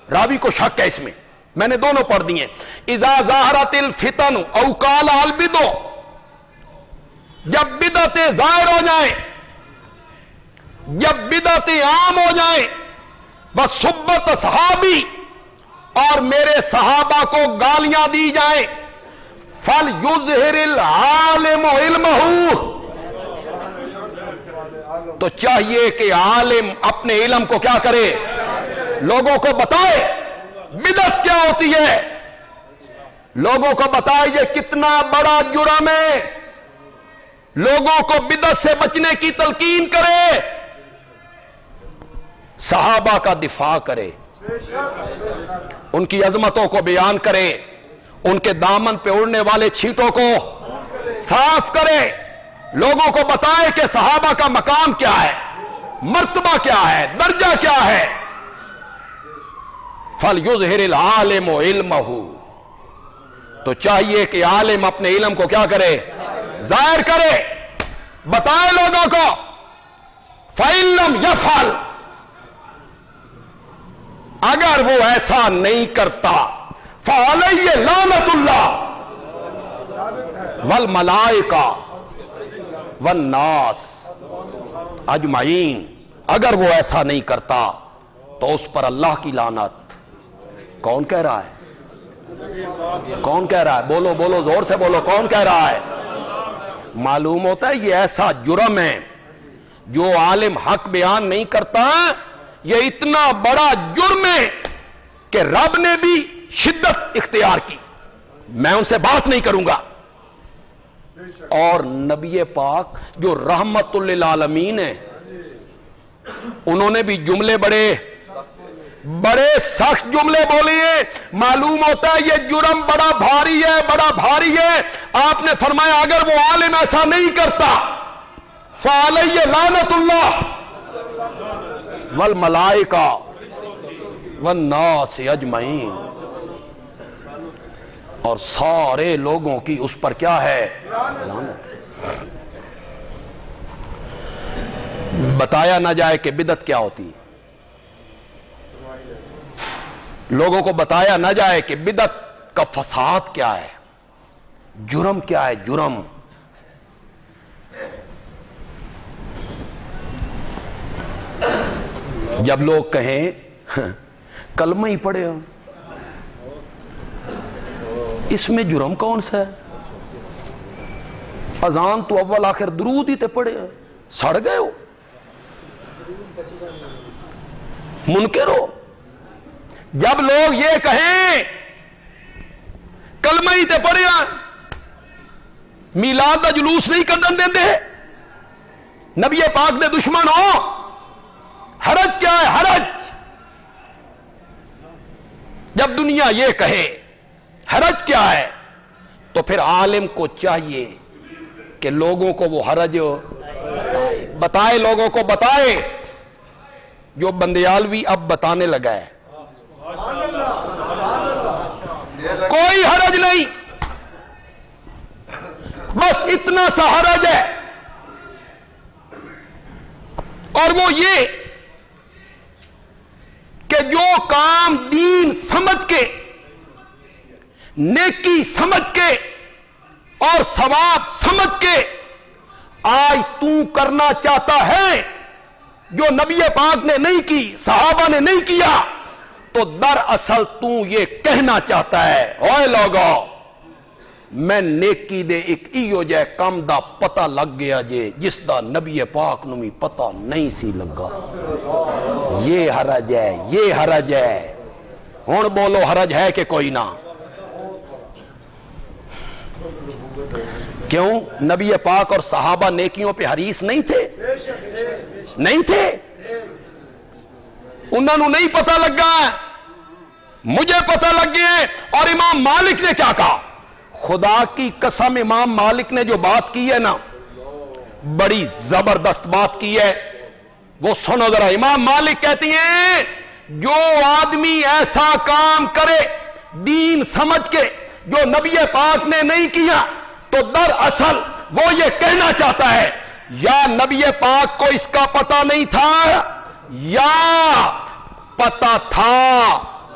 راوی کو شک ہے اس میں. میں نے دونوں پڑھ دیے. اذا ظاہرت الفتن او قال البدع، جب بدعتیں ظاہر ہو جائیں، جب بدعتیں عام ہو جائیں، بس سبت اصحابی، اور میرے صحابہ کو گالیاں دی جائیں، فَلْيُظْهِرِ الْعَالِمُ عِلْمَهُ، تو چاہیے کہ عالم اپنے علم کو کیا کرے، لوگوں کو بتائے بدعت کیا ہوتی ہے، لوگوں کو بتائے یہ کتنا بڑا جرم ہے، لوگوں کو بدعت سے بچنے کی تلقین کرے، صحابہ کا دفاع کرے، ان کی عظمتوں کو بیان کرے، ان کے دامن پہ اڑنے والے چھینٹوں کو صاف کرے، لوگوں کو بتائے کہ صحابہ کا مقام کیا ہے، مرتبہ کیا ہے، درجہ کیا ہے. فَلْيُظْهِرِ الْعَالِمُ عِلْمَهُ، تو چاہیے کہ عالم اپنے علم کو کیا کرے، ظاہر کرے، بتائے لوگوں کو. فَإِن لَّمْ يَفْعَلْ، اگر وہ ایسا نہیں کرتا، فَعَلَيْهِ لَعْنَةُ اللَّهِ وَالْمَلَائِكَةِ وَالنَّاسِ اجمعین، اگر وہ ایسا نہیں کرتا تو اس پر اللہ کی لعنت. کون کہہ رہا ہے، کون کہہ رہا ہے، بولو بولو زور سے بولو، کون کہہ رہا ہے. معلوم ہوتا ہے یہ ایسا جرم ہے جو عالم حق بیان نہیں کرتا، یہ اتنا بڑا جرم ہے کہ رب نے بھی شدت اختیار کی، میں ان سے بات نہیں کروں گا. اور نبی پاک جو رحمت للعالمین ہیں، انہوں نے بھی جملے بڑے سخت جملے بولے ہیں. معلوم ہوتا ہے یہ جرم بڑا بھاری ہے، بڑا بھاری ہے. آپ نے فرمایا اگر وہ عالم ایسا نہیں کرتا، فَعَلَيْهِ لَعْنَةُ اللَّهِ وَالْمَلَائِكَةِ وَالنَّاسِ اجمعین، اور سارے لوگوں کی اس پر کیا ہے، لعنت. بتایا نہ جائے کہ بدعت کیا ہوتی، لوگوں کو بتایا نہ جائے کہ بدعت کا فساد کیا ہے، جرم کیا ہے، جرم. جب لوگ کہیں کلمہ ہی پڑھے ہو، اس میں جرم کون سا ہے، اذان تو اول آخر درود ہی تے پڑھے، سڑ گئے ہو، منکر ہو. جب لوگ یہ کہیں کلمہ ہی تے پڑھے، میلاد دا جلوس نہیں کڈن دیندے، نبی پاک دے دشمن ہو، حرج کیا ہے، حرج. جب دنیا یہ کہے حرج کیا ہے، تو پھر عالم کو چاہیے کہ لوگوں کو وہ حرج بتائے، لوگوں کو بتائے. جو بندیالوی اب بتانے لگا ہے، کوئی حرج نہیں، بس اتنا سا حرج ہے، اور وہ یہ کہ جو کام دین سمجھ کے، نیکی سمجھ کے اور ثواب سمجھ کے آج تو کرنا چاہتا ہے، جو نبی پاک نے نہیں کی، صحابہ نے نہیں کیا، تو دراصل تو یہ کہنا چاہتا ہے اوے لوگو میں نیکی دے ایک ایو جے کام دا پتہ لگ گیا جے جس دا نبی پاک نو بھی پتہ نہیں سی لگا. یہ حرج ہے، یہ حرج ہے. ہن بولو حرج ہے کہ کوئی نہ؟ کیوں؟ نبی پاک اور صحابہ نیکیوں پہ حریص نہیں تھے؟ نہیں تھے؟ انہوں نے نہیں پتہ لگا، مجھے پتہ لگ گیا. اور امام مالک نے کیا کہا؟ خدا کی قسم امام مالک نے جو بات کی ہے نا، بڑی زبردست بات کی ہے. وہ سنو ذرا. امام مالک کہتی ہیں جو آدمی ایسا کام کرے دین سمجھ کے جو نبی پاک نے نہیں کیا، تو دراصل وہ یہ کہنا چاہتا ہے یا نبی پاک کو اس کا پتہ نہیں تھا، یا پتہ تھا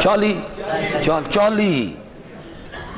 40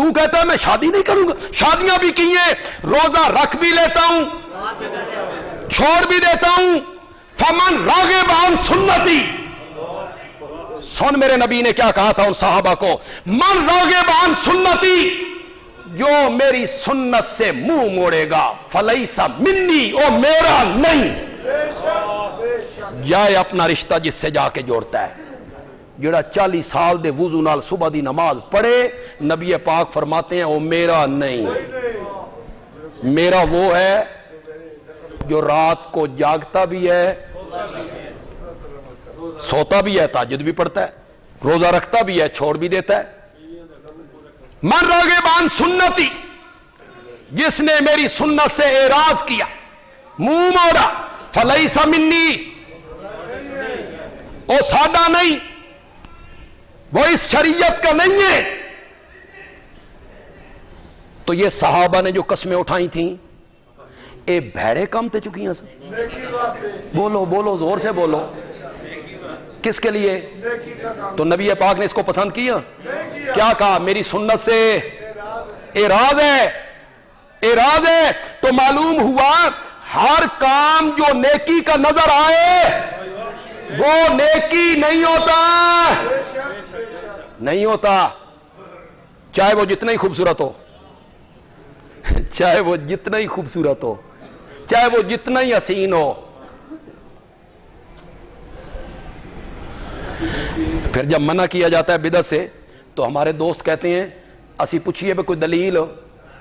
تو کہتا ہے میں شادی نہیں کروں گا. شادیاں بھی کی ہیں, روزہ رکھ بھی لیتا ہوں, چھوڑ بھی دیتا ہوں. فمن راغب عن سنتی, سن میرے نبی نے کیا کہا تھا ان صحابہ کو, من راغب عن سنتی, جو میری سنت سے منہ موڑے گا فلیس منی, او میرا نہیں. جائے اپنا رشتہ جس سے جا کے جوڑتا ہے. جڑا 40 سال دے وضو نال صبح دی نماز پڑھے, نبی پاک فرماتے ہیں او میرا نہیں. میرا وہ ہے جو رات کو جاگتا بھی ہے, سوتا بھی ہے, تہجد بھی پڑھتا ہے, روزہ رکھتا بھی ہے, چھوڑ بھی دیتا ہے. من راغب عن سنتی, جس نے میری سنت سے اعراض کیا, منہ موڑا, فلیس منی, او سادہ نہیں, وہ اس شریعت کا نہیں ہے. تو یہ صحابہ نے جو قسمیں اٹھائی تھیں, اے بھیڑے کام تے چکی ہیں سب. بولو بولو, زور سے بولو. کس کے لیے؟ تو نبی پاک نے اس کو پسند کیا, کیا کہا, میری سنت سے اعراض ہے, اعراض ہے. تو معلوم ہوا ہر کام جو نیکی کا نظر آئے وہ نیکی نہیں ہوتا, نہیں ہوتا. چاہے وہ جتنا ہی خوبصورت ہو, چاہے وہ جتنا ہی خوبصورت ہو, چاہے وہ جتنا ہی حسین ہو. پھر جب منع کیا جاتا ہے بدعت سے تو ہمارے دوست کہتے ہیں اسی پوچھئے بے کوئی دلیل,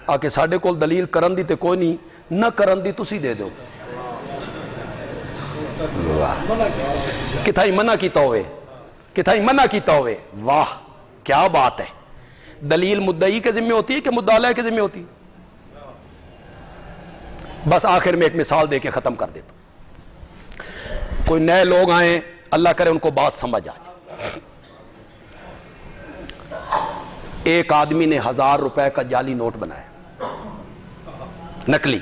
آ کے ساڈے کول دلیل کرن دی تے کوئی نہیں, نہ کرن دی تسی دے دو. کتھائی منع کیتا ہوئے, کتھائی منع کیتا ہوئے. واہ کیا بات ہے. دلیل مدعی کے ذمہ ہوتی ہے کہ مدعا علیہ کے ذمہ ہوتی ہے؟ بس آخر میں ایک مثال دے کے ختم کر دیتا. کوئی نئے لوگ آئیں, اللہ کرے ان کو بات سمجھ آ جائے. ایک آدمی نے 1000 روپے کا جعلی نوٹ بنایا, نقلی.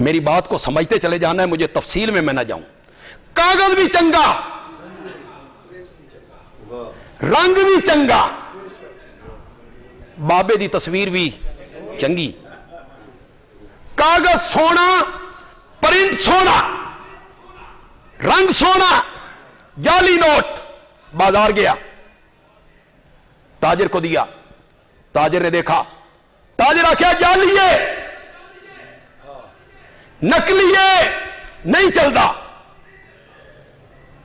میری بات کو سمجھتے چلے جانا ہے, مجھے تفصیل میں نہ جاؤں. کاغذ بھی چنگا, رنگ بھی چنگا, بابے دی تصویر بھی چنگی, کاغذ سونا, پرنٹ سونا, رنگ سونا, جعلی نوٹ. بازار گیا, تاجر کو دیا, تاجر نے دیکھا, تاجر آخیا جعلی ہے, نقلی ہے, نہیں چلتا.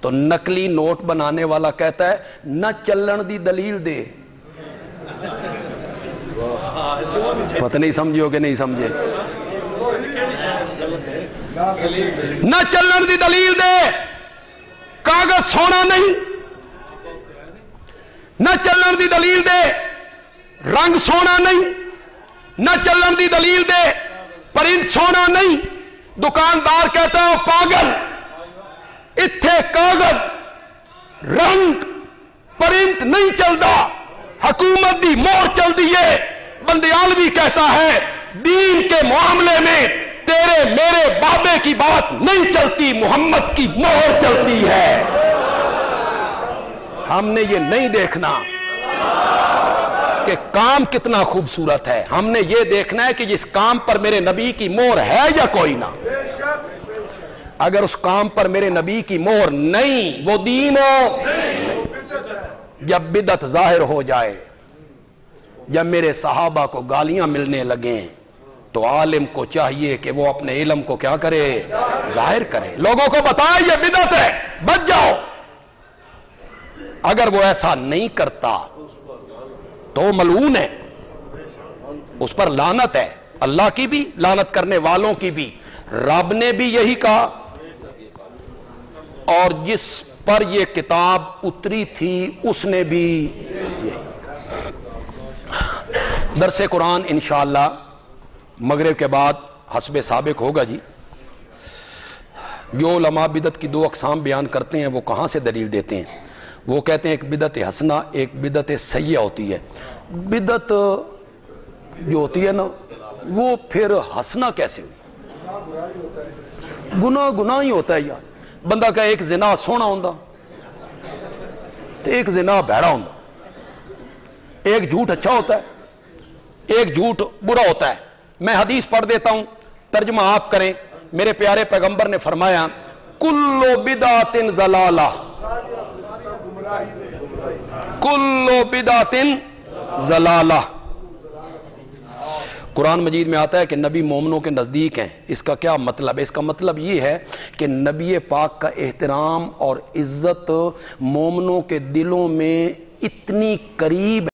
تو نقلی نوٹ بنانے والا کہتا ہے نہ چلن دی دلیل دے. پتہ نہیں سمجھو کہ نہیں سمجھے. نہ چلن دی دلیل دے, کاغذ سونا نہیں, نہ چلن دی دلیل دے, رنگ سونا نہیں, نہ چلن دی دلیل دے, پرنٹ سونا نہیں. دکاندار کہتا ہے پاگل, اتھے کاغذ, رنگ, پرنٹ نہیں چلتا, حکومت دی مہر چل دی ہے. بندیال بھی کہتا ہے دین کے معاملے میں تیرے میرے بابے کی بات نہیں چلتی, محمد کی مہر چلتی ہے. ہم نے یہ نہیں دیکھنا کہ کام کتنا خوبصورت ہے, ہم نے یہ دیکھنا ہے کہ جس کام پر میرے نبی کی مہر ہے یا کوئی نہ. اگر اس کام پر میرے نبی کی مہر نہیں, وہ دین ہو. جب بدعت ظاہر ہو جائے, جب میرے صحابہ کو گالیاں ملنے لگیں, تو عالم کو چاہیے کہ وہ اپنے علم کو کیا کرے, ظاہر کرے, لوگوں کو بتائے یہ بدعت ہے, بچ جاؤ. اگر وہ ایسا نہیں کرتا تو ملعون ہے, اس پر لعنت ہے, اللہ کی بھی, لعنت کرنے والوں کی بھی. رب نے بھی یہی کہا, اور جس پر یہ کتاب اتری تھی اس نے بھی یہی کہا. درس قرآن انشاءاللہ مغرب کے بعد حسب سابق ہوگا جی. جو علماء بدعت کی 2 اقسام بیان کرتے ہیں وہ کہاں سے دلیل دیتے ہیں؟ وہ کہتے ہیں ایک بدعت حسنہ, ایک بدعت سیئہ ہوتی ہے. بدعت جو ہوتی ہے نا وہ پھر حسنہ کیسے ہوئی؟ گناہ ہی ہوتا ہے یار. بندہ کہ ایک زنا سونا ہوندا تو ایک زنا بھڑا ہوندا, ایک جھوٹ اچھا ہوتا ہے، ایک جھوٹ برا ہوتا ہے. میں حدیث پڑھ دیتا ہوں، ترجمہ آپ کریں. میرے پیارے پیغمبر نے فرمایا کل بدعت ضلالہ، کل بدعت ضلالہ. قرآن مجید میں آتا ہے کہ نبی مومنوں کے نزدیک ہیں. اس کا کیا مطلب ہے؟ اس کا مطلب یہ ہے کہ نبی پاک کا احترام اور عزت مومنوں کے دلوں میں اتنی قریب